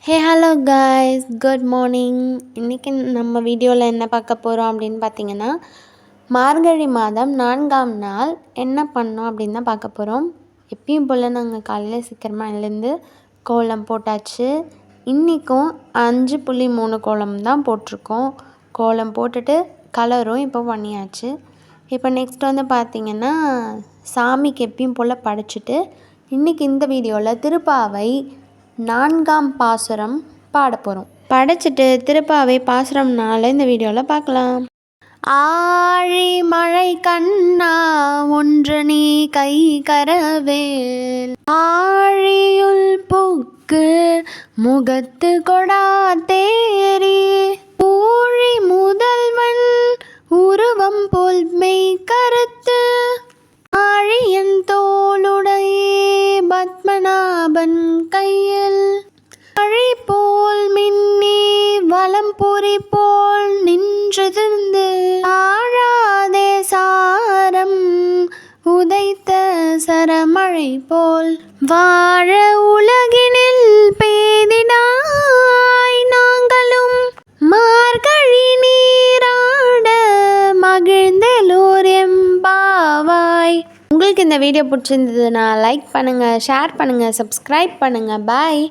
Hey hello guys, good morning. இன்றைக்கி நம்ம வீடியோவில் என்ன பார்க்க போகிறோம் அப்படின்னு பார்த்தீங்கன்னா, மார்கழி மாதம் 4ஆம் நாள் என்ன பண்ணோம் அப்படின்னு தான் பார்க்க போகிறோம். எப்பயும் போல் நாங்கள் காலையில் சீக்கிரமாக எழுந்து கோலம் போட்டாச்சு. இன்றைக்கும் 5.3 கோலம் தான் போட்டிருக்கோம். கோலம் போட்டுட்டு கலரும் இப்போ பண்ணியாச்சு. இப்போ நெக்ஸ்ட் வந்து பார்த்திங்கன்னா, சாமிக்கு எப்பயும் போல் படைச்சிட்டு இன்றைக்கி இந்த வீடியோவில் திருப்பாவை 4ஆம் பாசுரம் பாட போகிறோம். படைச்சிட்டு திருப்பாவை பாசுரம்னால இந்த வீடியோவில் பார்க்கலாம். ஆழி மழை கண்ணா ஒன்று நீ கை கரவேல், ஆழியுள் புக்கு முகத்து கொடா தேரி, ஊழி முதல்வன் உருவம் போல் மெய் கருத்து, ஆழியன் தோளுடையே பத்மநாபன் கையில், மழை போல் மின்னி வலம்புரி போல் நின்றிருந்து, ஆழாதே சாரம் உதைத்த சரமழை போல், வாழ உலகினில் பேதினாய் நாங்களும் மார்கழி நீராட மகிழ்ந்தெல்லோர் எம்பாவாய். உங்களுக்கு இந்த வீடியோ பிடிச்சிருந்ததுன்னா லைக் பண்ணுங்கள், ஷேர் பண்ணுங்கள், சப்ஸ்கிரைப் பண்ணுங்கள். பாய்.